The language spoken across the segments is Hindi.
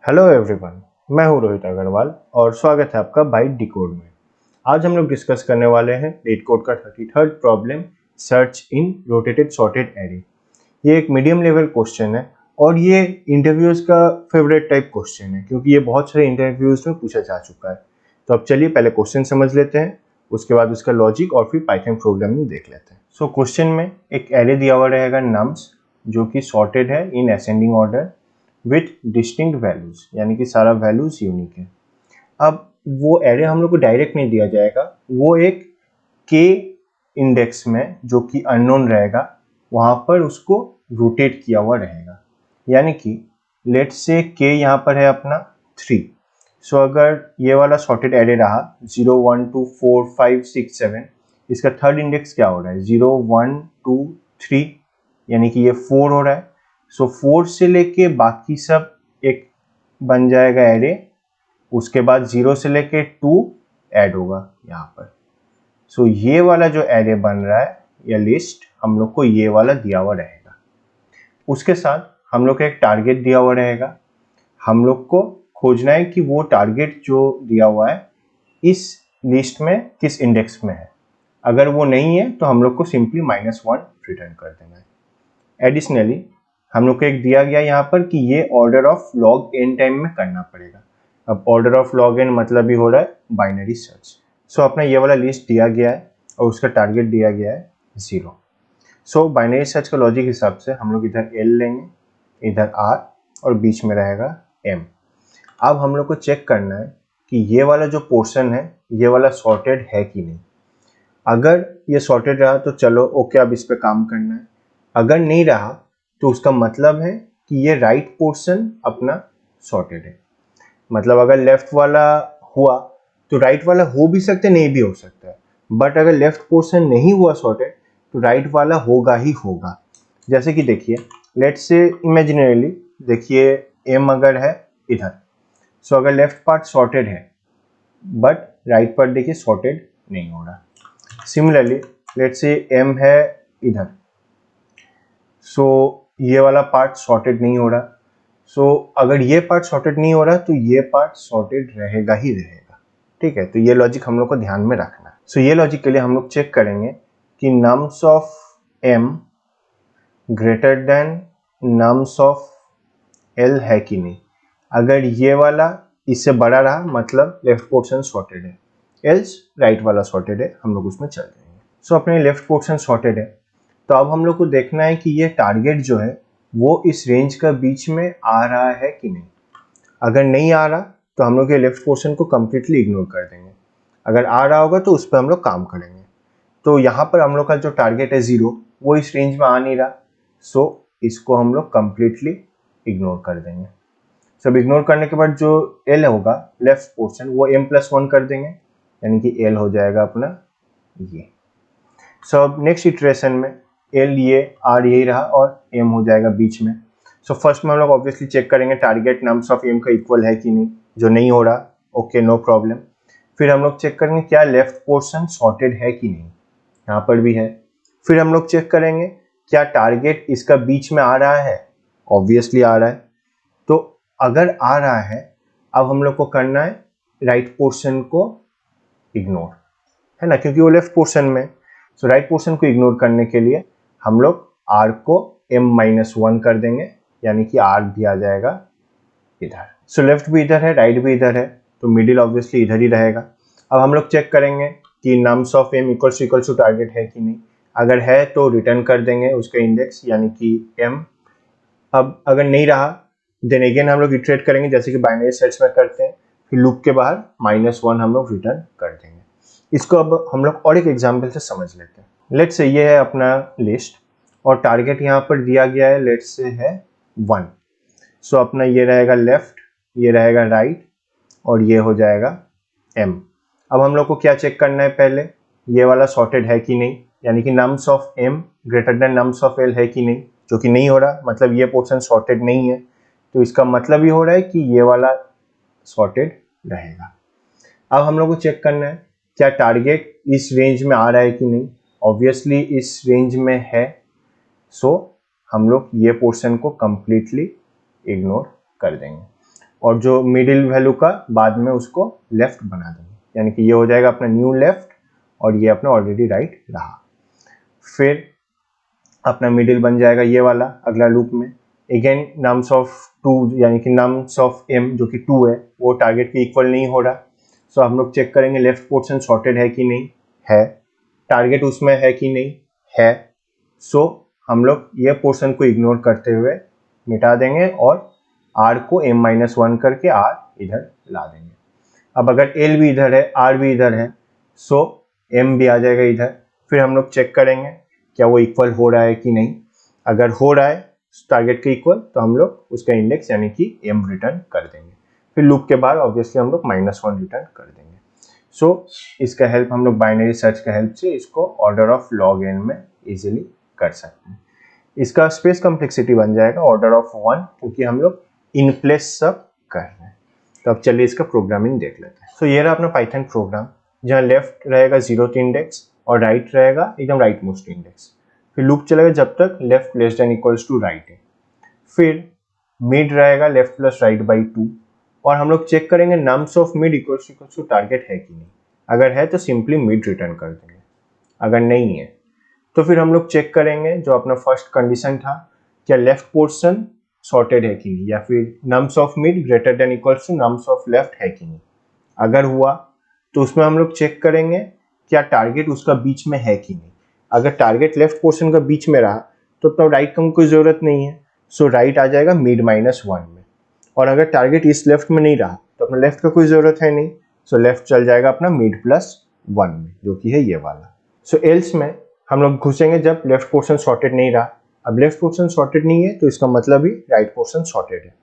हेलो एवरीवन, मैं हूं रोहित अग्रवाल और स्वागत है आपका बाइट डिकोड में। आज हम लोग डिस्कस करने वाले हैं लीड कोड का 33rd problem, search in rotated sorted array. ये एक मीडियम लेवल क्वेश्चन है और ये इंटरव्यूज का फेवरेट टाइप क्वेश्चन है क्योंकि ये बहुत सारे इंटरव्यूज में पूछा जा चुका है। तो अब चलिए पहले क्वेश्चन समझ लेते हैं, उसके बाद उसका लॉजिक और फिर पाइथन प्रोग्रामिंग देख लेते हैं। सो क्वेश्चन में एक एरे दिया हुआ रहेगा नम्स, जो कि सॉर्टेड है in ascending order with distinct values, यानी कि सारा वैल्यूज यूनिक है। अब वो एरे हम लोग को डायरेक्ट नहीं दिया जाएगा, वो एक के इंडेक्स में जो कि अननोन रहेगा वहां पर उसको रोटेट किया हुआ रहेगा। यानी कि लेट्स से के यहाँ पर है अपना 3। सो अगर ये वाला सॉर्टेड एरे रहा 0 1 2 4 5 6 7, इसका थर्ड इंडेक्स क्या हो रहा है 0 1 2 3, यानी कि ये 4 हो रहा है। सो 4 से लेके बाकी सब एक बन जाएगा एरे, उसके बाद 0 से लेके 2 ऐड होगा यहाँ पर। सो ये वाला जो एरे बन रहा है या लिस्ट हम लोग को ये वाला दिया हुआ रहेगा। उसके साथ हम लोग को एक टारगेट दिया हुआ रहेगा। हम लोग को खोजना है कि वो टारगेट जो दिया हुआ है इस लिस्ट में किस इंडेक्स में है। अगर वो नहीं है तो हम लोग को सिंपली -1 रिटर्न कर देना है। एडिशनली हम लोग को एक दिया गया यहाँ पर कि ये order of log n time में करना पड़ेगा। अब ऑर्डर ऑफ लॉग एन मतलब ही हो रहा है बाइनरी सर्च। सो अपना ये वाला लिस्ट दिया गया है और उसका टारगेट दिया गया है 0। सो बाइनरी सर्च का लॉजिक हिसाब से हम लोग इधर एल लेंगे, इधर आर और बीच में रहेगा एम। अब हम लोग को चेक करना है कि ये वाला जो पोर्शन है ये वाला सॉर्टेड है कि नहीं। अगर ये सॉर्टेड रहा तो चलो ओके, अब इस पे काम करना है। अगर नहीं रहा तो उसका मतलब है कि ये राइट पोर्शन अपना सॉर्टेड है। मतलब अगर लेफ्ट वाला हुआ तो राइट वाला हो भी सकता है, नहीं भी हो सकता है। बट अगर लेफ्ट पोर्शन नहीं हुआ सॉर्टेड तो राइट वाला होगा ही होगा। जैसे कि देखिए, लेट्स से इमेजिनरीली देखिए एम अगर है इधर, सो अगर लेफ्ट पार्ट सॉर्टेड है बट राइट पार्ट देखिए सॉर्टेड नहीं हो रहा। सिमिलरली लेट्स से एम है इधर, सो ये वाला पार्ट सॉर्टेड नहीं हो रहा। सो अगर ये पार्ट सॉर्टेड नहीं हो रहा तो ये पार्ट सॉर्टेड रहेगा ही रहेगा। ठीक है, तो ये लॉजिक हम लोग को ध्यान में रखना है। सो ये लॉजिक के लिए हम लोग चेक करेंगे कि nums of m greater than nums of l है कि नहीं। अगर ये वाला इससे बड़ा रहा मतलब लेफ्ट पोर्शन सॉर्टेड है, एल्स राइट वाला सॉर्टेड है, हम लोग उसमें चल जाएंगे। सो अपने लेफ्ट पोर्शन सॉर्टेड है, तो अब हम लोग को देखना है कि ये टारगेट जो है वो इस रेंज का बीच में आ रहा है कि नहीं। अगर नहीं आ रहा तो हम लोग ये लेफ्ट पोर्शन को कम्प्लीटली इग्नोर कर देंगे। अगर आ रहा होगा तो उस पर हम लोग काम करेंगे। तो यहाँ पर हम लोग का जो टारगेट है 0, वो इस रेंज में आ नहीं रहा, सो इसको हम लोग कम्प्लीटली इग्नोर कर देंगे। सब इग्नोर करने के बाद जो एल होगा लेफ्ट पोर्शन वो m+1 कर देंगे, यानी कि एल हो जाएगा अपना ये। सब नेक्स्ट इटरेशन में एल ये आर यही रहा और एम हो जाएगा बीच में। सो फर्स्ट में हम लोग ऑब्वियसली चेक करेंगे टारगेट नम्स ऑफ एम का इक्वल है कि नहीं। जो नहीं हो रहा ओके नो प्रॉब्लम। फिर हम लोग चेक करेंगे क्या लेफ्ट पोर्शन सॉर्टेड है कि नहीं, यहाँ पर भी है। फिर हम लोग चेक करेंगे क्या टारगेट इसका बीच में आ रहा है, ऑब्वियसली आ रहा है। तो अगर आ रहा है अब हम लोग को करना है राइट पोर्शन को इग्नोर, है ना, क्योंकि वो लेफ्ट पोर्शन में। सो राइट पोर्शन को इग्नोर करने के लिए हम लोग r को m-1 कर देंगे, यानी कि r भी आ जाएगा इधर। सो लेफ्ट भी इधर है राइट भी इधर है, तो मिडिल ऑब्वियसली इधर ही रहेगा। अब हम लोग चेक करेंगे कि nums of m equals to target है कि नहीं। अगर है तो रिटर्न कर देंगे उसका इंडेक्स, यानी कि m। अब अगर नहीं रहा देन अगेन हम लोग इटरेट करेंगे जैसे कि बाइनरी सर्च में करते हैं, फिर लूप के बाहर -1 हम लोग रिटर्न कर देंगे। इसको अब हम लोग और एक एग्जाम्पल से समझ लेते हैं। लेट्स से ये है अपना लिस्ट और टारगेट यहाँ पर दिया गया है, लेट्स से है 1। सो अपना ये रहेगा लेफ्ट, ये रहेगा राइट और ये हो जाएगा m। अब हम लोग को क्या चेक करना है, पहले ये वाला सॉर्टेड है कि नहीं, यानी कि nums of m greater than nums of l है कि नहीं, जो कि नहीं हो रहा मतलब ये पोर्शन सॉर्टेड नहीं है। तो इसका मतलब ये हो रहा है कि ये वाला सॉर्टेड रहेगा। अब हम लोग को चेक करना है क्या टारगेट इस रेंज में आ रहा है कि नहीं, ऑब्वियसली इस रेंज में है। सो हम लोग ये पोर्शन को कंप्लीटली इग्नोर कर देंगे। और जो मिडिल वैल्यू का बाद में उसको लेफ्ट बना देंगे, यानी कि ये हो जाएगा अपना न्यू लेफ्ट और ये अपना ऑलरेडी राइट रहा। फिर अपना मिडिल बन जाएगा ये वाला अगला लूप में। अगेन नम्स ऑफ 2 यानी कि नम्स ऑफ m जो कि 2 है वो टारगेट के इक्वल नहीं हो रहा, सो हम लोग चेक करेंगे लेफ्ट पोर्शन सॉर्टेड है कि नहीं है, टारगेट उसमें है कि नहीं है। सो हम लोग ये पोर्शन को इग्नोर करते हुए मिटा देंगे और r को m-1 करके r इधर ला देंगे। अब अगर l भी इधर है r भी इधर है, सो m भी आ जाएगा इधर। फिर हम लोग चेक करेंगे क्या वो इक्वल हो रहा है कि नहीं। अगर हो रहा है टारगेट के इक्वल तो हम लोग उसका इंडेक्स यानी कि m रिटर्न कर देंगे। फिर लूप के बाद ऑब्वियसली हम लोग -1 रिटर्न कर देंगे। सो इसका हेल्प हम लोग बाइनरी सर्च का हेल्प से इसको ऑर्डर ऑफ log n में इजीली कर सकते हैं। इसका स्पेस कॉम्प्लेक्सिटी बन जाएगा ऑर्डर ऑफ 1, क्योंकि हम लोग इन प्लेस सब कर रहे हैं। तो अब चलिए इसका प्रोग्रामिंग देख लेते हैं। सो ये रहा अपना पाइथन प्रोग्राम, जहाँ लेफ्ट रहेगा 0th इंडेक्स और राइट रहेगा एकदम राइट मोस्ट इंडेक्स। फिर लूप चलेगा जब तक left less than equals to right है। फिर मिड रहेगा लेफ्ट प्लस राइट बाई 2 और हम लोग चेक करेंगे nums of mid equals to target है कि नहीं। अगर है तो सिंपली मिड रिटर्न कर देंगे, अगर नहीं है तो फिर हम लोग चेक करेंगे जो अपना फर्स्ट कंडीशन था, क्या लेफ्ट पोर्शन सॉर्टेड है कि नहीं, या फिर nums of mid greater than equals to nums of left है कि नहीं। अगर हुआ तो उसमें हम लोग चेक करेंगे क्या टारगेट उसका बीच में है कि नहीं। अगर टारगेट लेफ्ट पोर्शन का बीच में रहा तो राइट का कोई ज़रूरत नहीं है, सो राइट आ जाएगा मिड -1 में। और अगर टारगेट इस लेफ्ट में नहीं रहा तो अपना लेफ्ट का कोई ज़रूरत है नहीं, सो लेफ्ट चल जाएगा अपना मिड +1 में, जो कि है ये वाला। सो एल्स में हम लोग घुसेंगे जब लेफ्ट पोर्शन सॉर्टेड नहीं रहा। अब लेफ्ट पोर्शन सॉर्टेड नहीं है तो इसका मतलब ही राइट पोर्शन सॉर्टेड है।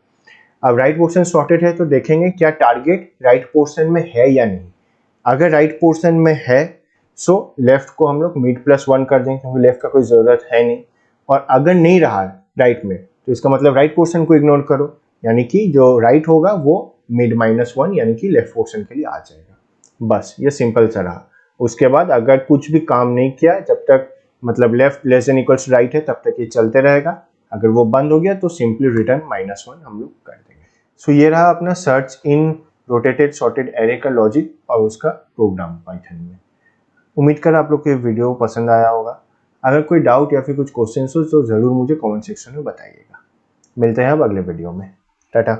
अब राइट पोर्शन सॉर्टेड है तो देखेंगे क्या टारगेट राइट पोर्शन में है या नहीं। अगर राइट पोर्शन में है सो लेफ्ट को हम लोग मिड +1 कर देंगे, क्योंकि लेफ्ट का कोई ज़रूरत है नहीं। और अगर नहीं रहा राइट में तो इसका मतलब राइट पोर्शन को इग्नोर करो, यानी कि जो राइट होगा वो मिड -1 यानी कि लेफ्ट पोर्शन के लिए आ जाएगा। बस ये सिंपल सा रहा। उसके बाद अगर कुछ भी काम नहीं किया, जब तक मतलब left less than equals right है तब तक ये चलते रहेगा। अगर वो बंद हो गया तो सिंपली रिटर्न -1 हम लोग कर देंगे। सो ये रहा अपना search in rotated sorted array का लॉजिक और उसका प्रोग्राम पाइथन में। उम्मीद कर आप लोग को ये वीडियो पसंद आया होगा। अगर कोई डाउट या फिर कुछ क्वेश्चन हो तो ज़रूर मुझे कमेंट सेक्शन में बताइएगा। मिलते हैं अब अगले वीडियो में। टाटा।